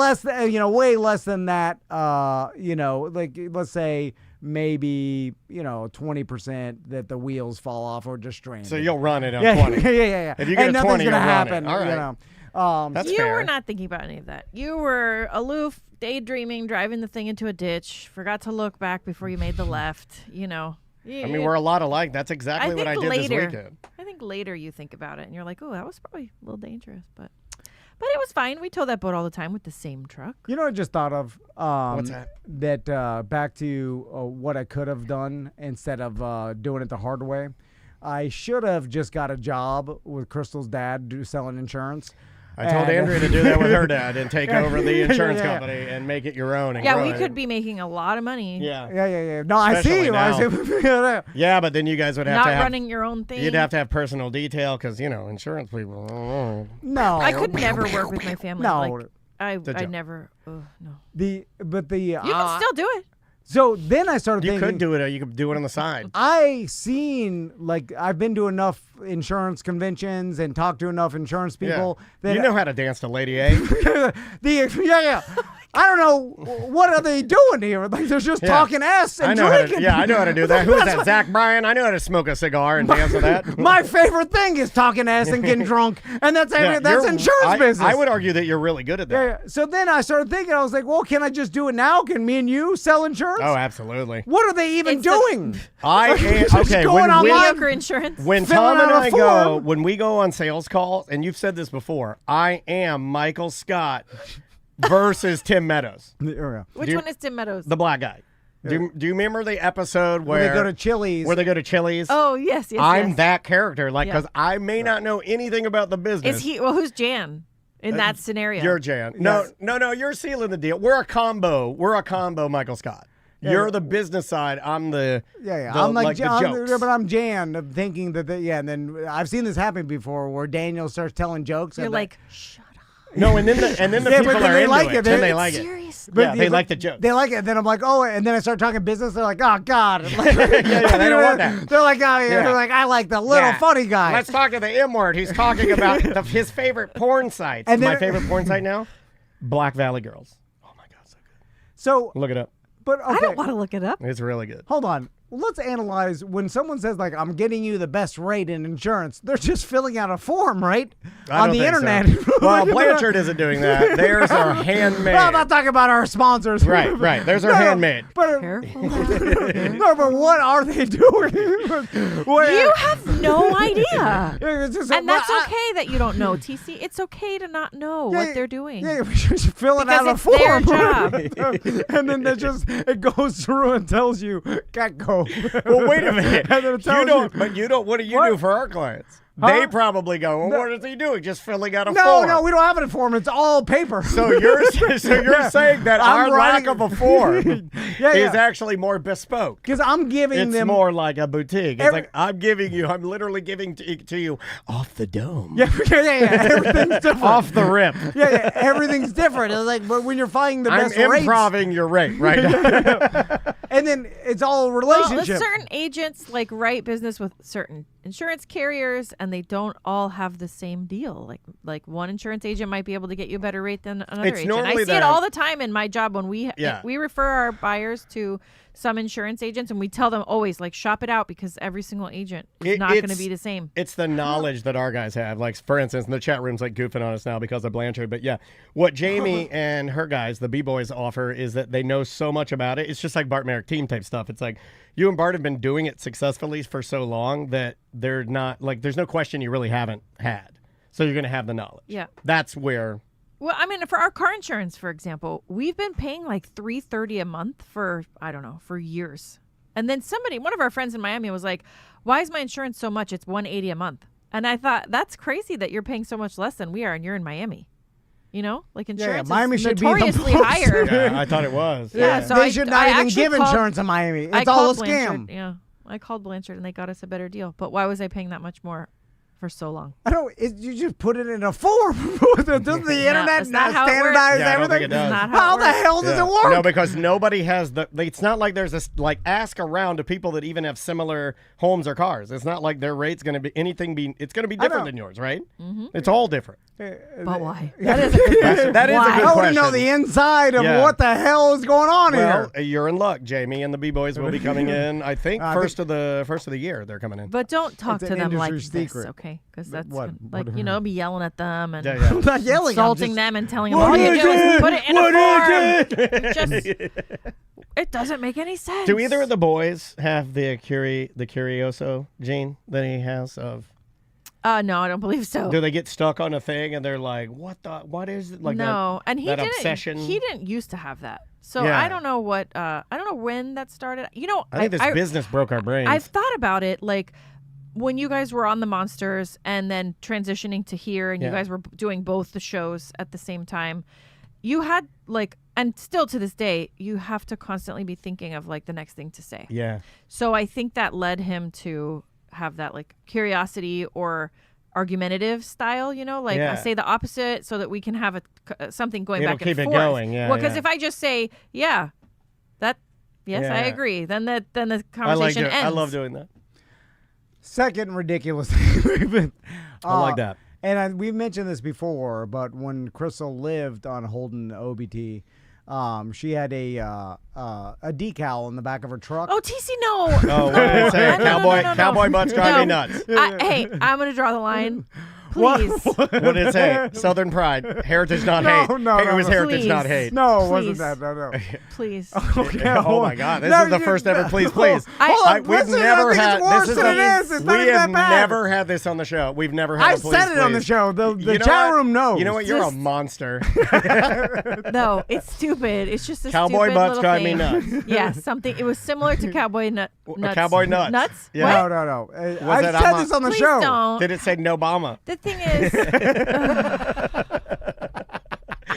way less than that. Like let's say maybe 20% that the wheels fall off or just stranded. So you'll run it on 20. Yeah. If you get and a 20, nothing's you'll gonna run happen. it. All right. That's you fair. were not thinking about any of that. You were aloof, daydreaming, driving the thing into a ditch, forgot to look back before you made the left, I mean, we're a lot alike. That's exactly what I did this weekend. I think later you think about it and you're like, oh, that was probably a little dangerous, but it was fine. We tow that boat all the time with the same truck. You know what I just thought of? What's that? That back to what I could have done instead of doing it the hard way. I should have just got a job with Crystal's dad selling insurance. I told Andrea to do that with her dad and take over the insurance company and make it your own. And we could be making a lot of money. Yeah. No, I see you. Yeah, but then you guys would have not running your own thing. You'd have to have personal detail because insurance people. No, I could never work with my family. No, I never. No. You can still do it. So then I started thinking... You could do it, or you could do it on the side. I've been to enough insurance conventions and talked to enough insurance people. That you know how to dance to Lady A. I don't know, what are they doing here? Like, they're just talking ass and drinking. I know how to do that. Who is that, Zach Bryan? I know how to smoke a cigar and dance to that. My favorite thing is talking ass and getting drunk, and that's insurance business. I would argue that you're really good at that. Yeah. So then I started thinking, I was like, well, can I just do it now? Can me and you sell insurance? Oh, absolutely. What are they even doing? Going online for insurance. When Tom and I when we go on sales calls, and you've said this before, I am Michael Scott versus Tim Meadows. Which one is Tim Meadows? The black guy. Do you remember the episode where they go to Chili's? Oh, yes. I'm that character, because I may not know anything about the business. Is he? Well, who's Jan in that scenario? You're Jan. No, you're sealing the deal. We're a combo. Michael Scott. You're the business side. I'm the I'm like Jan, the jokes. But I'm Jan, thinking that and then I've seen this happen before where Daniel starts telling jokes. You're like, shut up. No, and then the people are into it. Then they like it. Serious. They like the joke. They like it. Then I'm like, oh, and then I start talking business. They're like, oh God. They don't want that. They're like, they're like, I like the little funny guy. Let's talk to the M word. He's talking about his favorite porn sites. And my favorite porn site now, Black Valley Girls. Oh my God, so good. So look it up. But okay. I don't want to look it up. It's really good. Hold on. Let's analyze when someone says, like, I'm getting you the best rate in insurance. They're just filling out a form, right? On the internet. So. Well, Blanchard isn't doing that. Theirs are handmade. Well, I'm not talking about our sponsors. Right. Theirs are handmade. But, careful. No, but what are they doing? You have no idea. And that's okay that you don't know, TC. It's okay to not know what they're doing. Yeah, we're just filling out a form. Their job. And then it goes through and tells you, can't go. Well, wait a minute. And then it tells you don't. What do you do for our clients? They probably go, well, what is he doing? Just filling out a No, form. no, we don't have a form. It's all paper. So you're saying that our lack of a form Yeah. is actually more bespoke. Because I'm giving It's them more like a boutique. It's like I'm literally giving to you off the dome. Yeah, everything's different. Off the rip. Yeah, everything's different. It's like, but when you're finding the I'm best rates, improving your rate right now. and then it's all Well, relationship. certain agents like write business with certain insurance carriers, and they don't all have the same deal. Like one insurance agent might be able to get you a better rate than another It's agent. I normally see it all the time in my job when we refer our buyers to some insurance agents, and we tell them always, like, shop it out because every single agent is not going to be the same. It's the knowledge that our guys have. Like, for instance, the chat room's like goofing on us now because of Blanchard. But yeah, what Jamie and her guys, the B-Boys, offer is that they know so much about it. It's just like Bart Merrick team type stuff. It's like you and Bart have been doing it successfully for so long that they're not like there's no question you really haven't had. So you're going to have the knowledge. Yeah. That's where. Well, I mean, for our car insurance, for example, we've been paying like $330 a month for, I don't know, for years. And then one of our friends in Miami was like, why is my insurance so much? It's $180 a month. And I thought, that's crazy that you're paying so much less than we are and you're in Miami. You know, like insurance Miami is should be notoriously the most. higher. Yeah, I thought it was. Yeah, so they should not I even actually give called- insurance in Miami. I It's all a called scam. Blanchard, yeah, I called Blanchard and they got us a better deal. But why was I paying that much more for so long? I don't. You just put it in a form. Doesn't the internet that's not how it works. standardize Yeah, I don't everything? think it does. Not How it the works. hell does it work? No, because nobody has it's not like there's this, like, ask around to people that even have similar homes or cars. It's not like their rate's going to be it's going to be different know. than yours, right? It's all different. But why? That is a good question. That is a Why? good I want question. to know the inside of Yeah. what the hell is going on Well, here. you're in luck. Jamie and the B-Boys will be coming in, I think, first of the year they're coming in. But don't talk It's to an them like industry this, secret. okay? Because that's What? like, you know, be yelling at them and Yeah, yeah. I'm not yelling. I'm insulting just- them and telling them What all you is do is it? put it in What a is form. It doesn't make any sense. Do either of the boys have the Curioso gene that he has of? No, I don't believe so. Do they get stuck on a thing and they're like, what is it? Like no, and he that didn't. obsession? He didn't used to have that. So Yeah. I don't know what. I don't know when that started. You know, I think this business broke our brains. I've thought about it, like when you guys were on the Monsters and then transitioning to here, and you guys were doing both the shows at the same time. You had like, and still to this day, you have to constantly be thinking of like the next thing to say. Yeah. So I think that led him to have that like curiosity or argumentative style, you know, like I say the opposite so that we can have something going It'll back and keep it forth. going, yeah, Well, because yeah. if I just say, yes, I Yeah. agree, then the conversation ends. I love doing that. Second ridiculous thing. I like that. And we've mentioned this before, but when Crystal lived on Holden OBT, she had a decal in the back of her truck. Oh, TC, no. Oh, what did it say? No. Cowboy butts drive me No. nuts. Hey, I'm going to draw the line. Please. What did it say? Southern pride, heritage, not hate. No, It was no. heritage, Please. not hate. No, it wasn't Please. that. No. Please. Okay, Oh my God! This No, is the you- first ever. Please. Hold on, We've listen, I never think had. it's worse This is than the- it is. It's not we even have that bad. never had this on the show. We've never had. I've a please, said it on the please. show. The You know chat what? room knows. You know what? You're Just- a monster. No, it's stupid. It's just a Cowboy stupid butts little drive me thing. nuts. Yeah, something. It was similar to cowboy nuts. Cowboy nuts. Nuts? Yeah. What? No. Was I it said I'm this on the Please show. don't. Did it say no Obama? The thing is,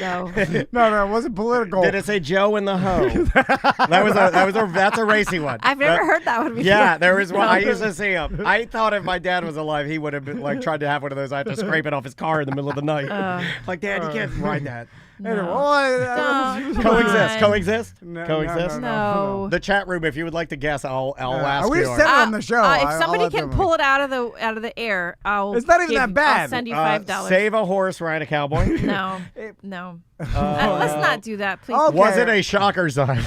no. No, it wasn't political. Did it say Joe in the hoe? That's a racy one. I've never heard that one before. Yeah, there was one. I used to see him. I thought if my dad was alive, he would have been like tried to have one of those. I had to scrape it off his car in the middle of the night. Like, Dad, you can't ride that. Anyway, No. well, Come Coexist. on. Coexist. No, Coexist. No. The chat room. If you would like to guess, I'll ask we you. said it on the show. If I'll somebody let can them- pull it out of the air, I'll. It's not even that bad. I'll send you $5. Save a horse, ride a cowboy. No. Let's not do that, please. Okay. Was it a shocker sign?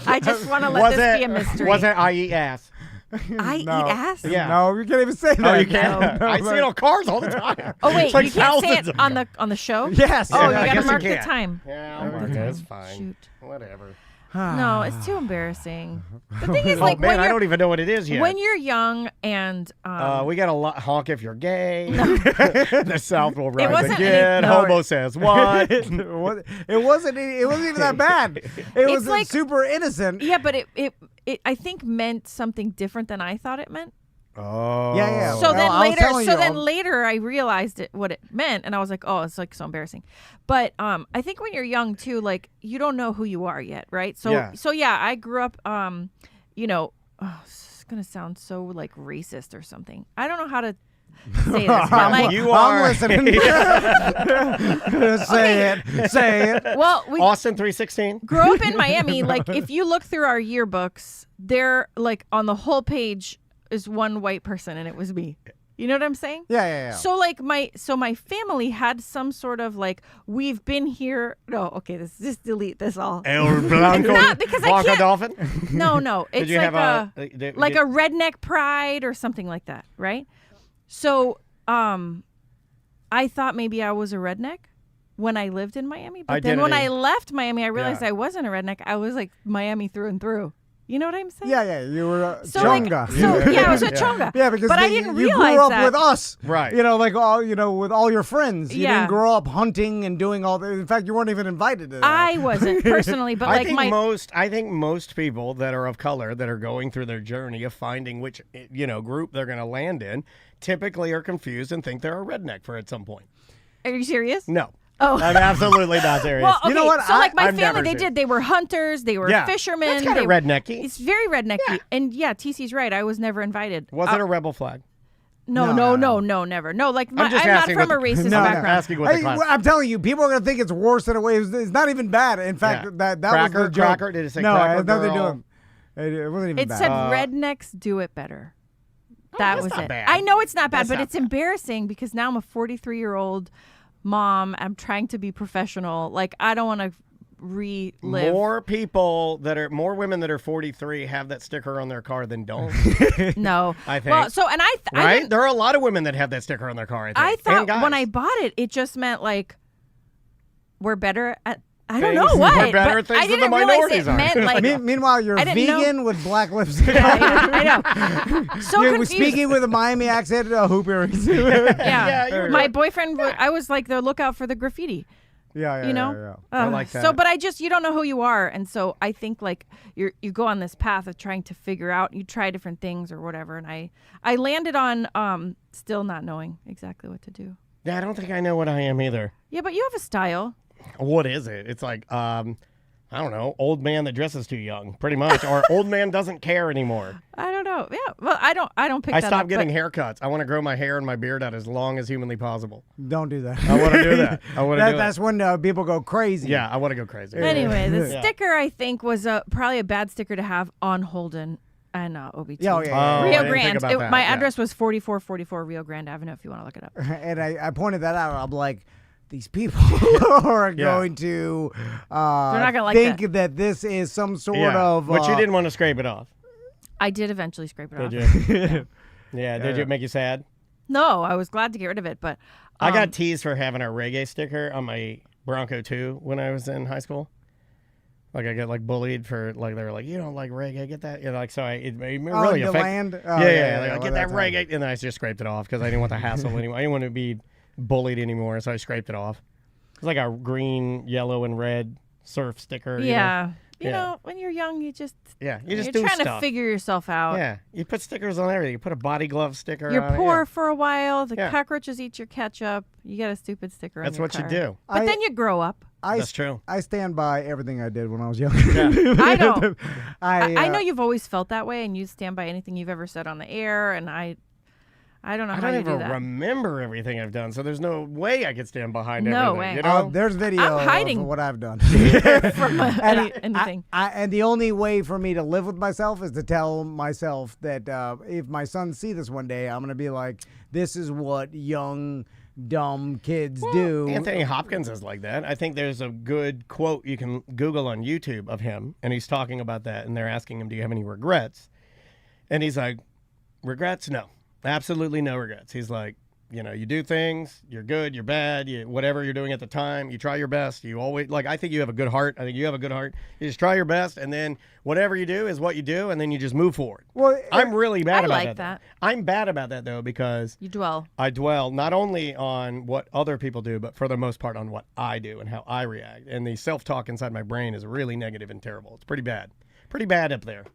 I just want to let this be a mystery. Was it I eat ass? I eat No. ass? Yeah. No, you can't even say that. Oh, you can't. No, I see it on cars all the time. Oh wait, It's like you can't say thousands it of on them. the show. Yes. Oh, Yeah, I you guess gotta you mark the can't. time. Yeah, I'll mark it. It's fine. Shoot. Whatever. No, it's too embarrassing. The thing is, Oh like, man, when I you're don't even know what it is yet. when you're young and we got a lot honk if you're gay. The South will rise wasn't again. any- no, Homo says what? it wasn't even that bad. It was like- super innocent. yeah, but it I think meant something different than I thought it meant. Oh. Yeah. So then I was later, telling you, later I realized what it meant, and I was like, oh, it's like so embarrassing. But I think when you're young too, like you don't know who you are yet, right? So yeah, I grew up, you know, this is gonna sound so like racist or something. I don't know how to say this, but like You are. I'm listening. Say it. well, we Austin 316. grew up in Miami. Like if you look through our yearbooks, they're like on the whole page is one white person, and it was me. You know what I'm saying? Yeah. So like my family had some sort of like we've been here. No, okay, just delete this all. El Blanco. Not because I Blanco can't. Dolphin. No, it's Did you like have a redneck pride or something like that, right? So I thought maybe I was a redneck when I lived in Miami, but then when I left Miami, I realized I wasn't a redneck. I was like Miami through and through. You know what I'm saying? Yeah. You were a Chonga. Chonga. I was a Chonga. Yeah, because but I didn't you realize grew up that. with us, Right? You know, like with all your friends. You Yeah. didn't grow up hunting and doing all that. In fact, you weren't even invited to that. I wasn't personally, but like I think most people that are of color that are going through their journey of finding which group they're going to land in typically are confused and think they're a redneck for at some point. Are you serious? No. Oh. I'm absolutely not serious. Well, okay, You know what? so like my I'm never family, serious. they were hunters, they were fishermen. That's kind of rednecky. It's very rednecky. Yeah. And yeah, TC's right. I was never invited. Was it a rebel flag? No, never. No, like I'm just not asking from a what the- racist No, background. asking what the class. I'm telling you, people are gonna think it's worse than it was. It's not even bad. In fact, Yeah. that was the joke. Cracker? Did it say no, cracker it had nothing to do girl? with it wasn't even It bad. said rednecks do it better. That that's was not it. bad. I know it's not bad, That's but not it's bad. embarrassing because now I'm a 43-year-old mom. I'm trying to be professional. Like I don't want to relive. More women that are 43 have that sticker on their car than don't. No, I think. Well, so and I Right? didn't- there are a lot of women that have that sticker on their car. I I think. thought when I bought it, it just meant like we're better at. I don't Things- know what. we're better but at things I than didn't the realize minorities it are. meant like. Meanwhile, you're I didn't know. vegan with black lipstick. I know. So You're confused. speaking with a Miami accent. Hoop earrings. Yeah, you're my right. boyfriend. I was like the lookout for the graffiti. Yeah. You know. Yeah. I like So, that. but you don't know who you are, and so I think like you go on this path of trying to figure out. You try different things or whatever, and I landed on still not knowing exactly what to do. Yeah, I don't think I know what I am either. Yeah, but you have a style. What is it? It's like, I don't know, old man that dresses too young, pretty much, or old man doesn't care anymore. I don't know. Yeah, well, I don't pick I that stopped up. getting but haircuts. I want to grow my hair and my beard out as long as humanly possible. Don't do that. I want to do that. I want to do That's when people go crazy. it. Yeah, I want to go crazy. Anyway, the Yeah. sticker I think was probably a bad sticker to have on Holden and OBT. Yeah, Oh, Rio I didn't think Grande. about that. My Yeah. address was 4444 Rio Grande Avenue. If you want to look it up. And I pointed that out. I'm like, these people are going to not gonna like think that this is some sort of. But you didn't want to scrape it off, I did eventually scrape it off. did you? Yeah. Did it make you sad? No, I was glad to get rid of it, but I got teased for having a reggae sticker on my Bronco 2 when I was in high school. Like I got like bullied for like they were like, you don't like reggae, get that, it made me really the affect- land. Yeah, well, get that that's reggae, and then I just scraped it off because I didn't want the hassle anymore. I didn't want to be bullied anymore, so I scraped it off. It's like a green, yellow, and red surf sticker. yeah. You Yeah. know, when you're young, you just you you're just do trying stuff. to figure yourself out. Yeah, you put stickers on everything. You put a body glove sticker. You're on poor it. for a while. The Yeah. cockroaches eat your ketchup. You get a stupid sticker. That's on your what you car. do. But then you grow up. That's true. I stand by everything I did when I was young. I don't. I I know you've always felt that way, and you stand by anything you've ever said on the air. And I don't know I how don't you do even that. remember everything I've done, so there's no way I could stand behind No everything. way. You know? there's video I'm hiding. of what I've done. From anything. And the only way for me to live with myself is to tell myself that if my sons see this one day, I'm going to be like, this is what young, dumb kids do. Anthony Hopkins is like that. I think there's a good quote you can Google on YouTube of him, and he's talking about that, and they're asking him, do you have any regrets? And he's like, regrets? No. Absolutely no regrets. He's like, you do things, you're good, you're bad, whatever you're doing at the time, you try your best. You always, I think you have a good heart. I think you have a good heart. You just try your best, and then whatever you do is what you do, and then you just move forward. Well, I'm really bad I about like that. that. I'm bad about that, though, because You dwell. I dwell not only on what other people do, but for the most part on what I do and how I react. And the self-talk inside my brain is really negative and terrible. It's pretty bad. Pretty bad up there.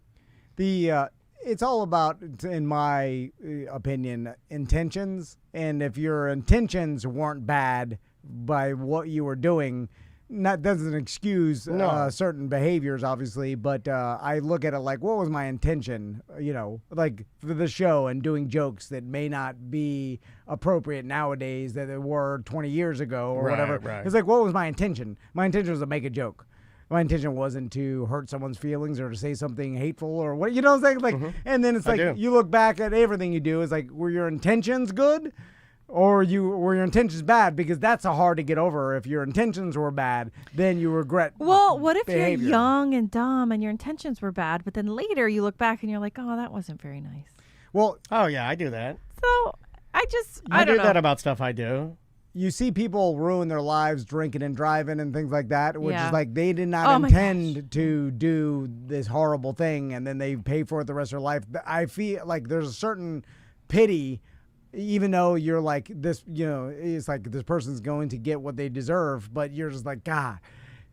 it's all about, in my opinion, intentions. And if your intentions weren't bad by what you were doing, that doesn't excuse certain behaviors, obviously. But I look at it like, what was my intention? Like for the show and doing jokes that may not be appropriate nowadays that they were 20 years ago or whatever. Right. It's like, what was my intention? My intention was to make a joke. My intention wasn't to hurt someone's feelings or to say something hateful or what, you know what I'm saying? Like, and then it's like, you look back at everything you do. It's like, were your intentions good or were your intentions bad? Because that's hard to get over. If your intentions were bad, then you regret what if behavior. You're young and dumb and your intentions were bad, but then later you look back and you're like, oh, that wasn't very nice. Well, oh yeah, I do that. So I do that about stuff I do. You see people ruin their lives drinking and driving and things like that, which is like they did not Oh intend to do this horrible thing, and then they pay for it the rest of their life. I feel like there's a certain pity, even though you're like this, it's like this person's going to get what they deserve, but you're just like, God,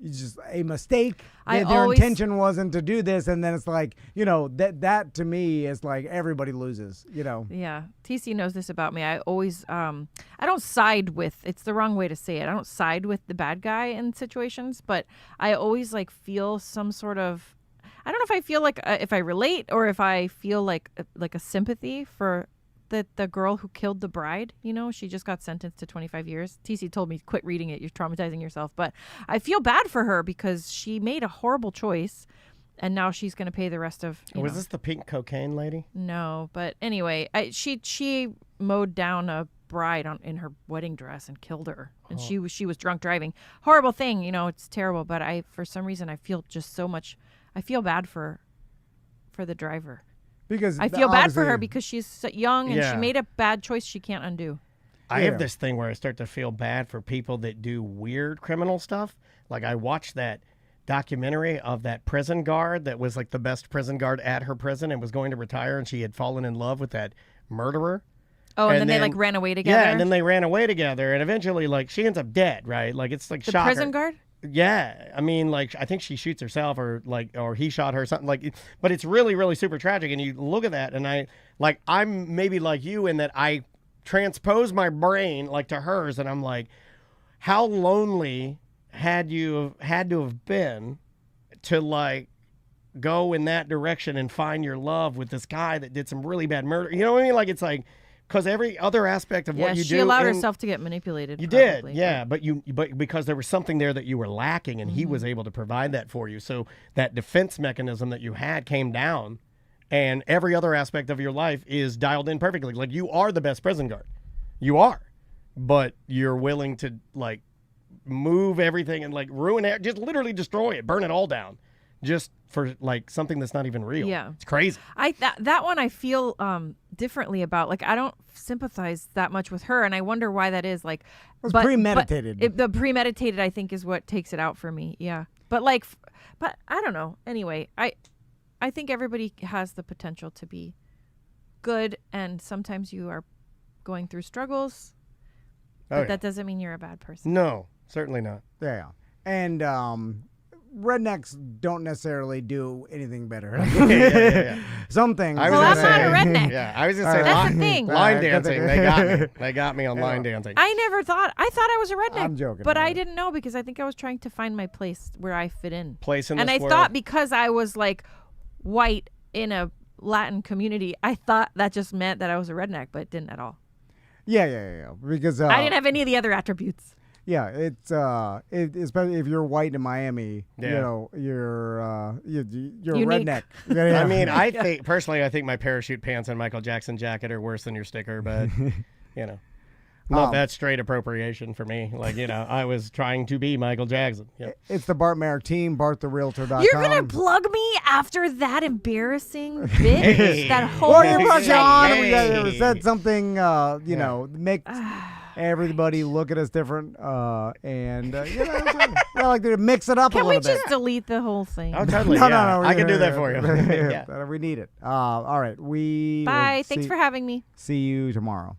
it's just a mistake. Their intention wasn't to do this, and then it's like, that to me is like everybody loses, Yeah, TC knows this about me. I always, I don't side with, it's the wrong way to say it. I don't side with the bad guy in situations, but I always like feel some sort of, I don't know if I feel like if I relate or if I feel like a sympathy for the girl who killed the bride. She just got sentenced to 25 years. TC told me, quit reading it. You're traumatizing yourself. But I feel bad for her because she made a horrible choice, and now she's going to pay the rest of. Was this the pink cocaine lady? No, but anyway, she mowed down a bride in her wedding dress and killed her, and she was drunk driving. Horrible thing, it's terrible. But for some reason I feel just so much. I feel bad for the driver. Because I feel bad for her because she's young and she made a bad choice she can't undo. I have this thing where I start to feel bad for people that do weird criminal stuff. Like I watched that documentary of that prison guard that was like the best prison guard at her prison and was going to retire, and she had fallen in love with that murderer. Oh, and then they like ran away together? Yeah, and then they ran away together, and eventually like she ends up dead, right? Like it's like the prison guard? Yeah, I mean, like I think she shoots herself, or he shot her, something like. But it's really, really super tragic. And you look at that, and I'm maybe like you in that I transpose my brain like to hers, and I'm like, how lonely had you had to have been to like go in that direction and find your love with this guy that did some really bad murder? You know what I mean? Like it's like. Because every other aspect of what you do, she allowed herself to get manipulated. You did, yeah, but because there was something there that you were lacking, and he was able to provide that for you. So that defense mechanism that you had came down, and every other aspect of your life is dialed in perfectly. Like you are the best prison guard, you are, but you're willing to like move everything and like ruin it, just literally destroy it, burn it all down. Just for like something that's not even real. Yeah, it's crazy. That one I feel differently about. Like I don't sympathize that much with her, and I wonder why that is. Like, it was premeditated. The premeditated, I think, is what takes it out for me. Yeah, but I don't know. Anyway, I think everybody has the potential to be good, and sometimes you are going through struggles, but that doesn't mean you're a bad person. No, certainly not. Yeah, and rednecks don't necessarily do anything better. Yeah. Some things. I'm not a redneck. Yeah, I was going to say that's the thing. Line dancing. They got me. They got me on line dancing. I thought I was a redneck. I'm joking. But I didn't know because I think I was trying to find my place where I fit in. And I thought because I was like white in a Latin community, I thought that just meant that I was a redneck, but it didn't at all. Yeah. Because I didn't have any of the other attributes. Yeah, it's especially if you're white in Miami, you're a redneck. I mean, I think my parachute pants and Michael Jackson jacket are worse than your sticker, but not that straight appropriation for me. Like, I was trying to be Michael Jackson. Yeah. It's the Bart Merrick team, BartTheRealtor.com. You're gonna plug me after that embarrassing bit? That whole well, you brought you on. We said something, make everybody look at us different, and like to mix it up a little bit. Can we just delete the whole thing? Oh, totally. No, I can do that for you. We need it. All right. Bye. Thanks for having me. See you tomorrow.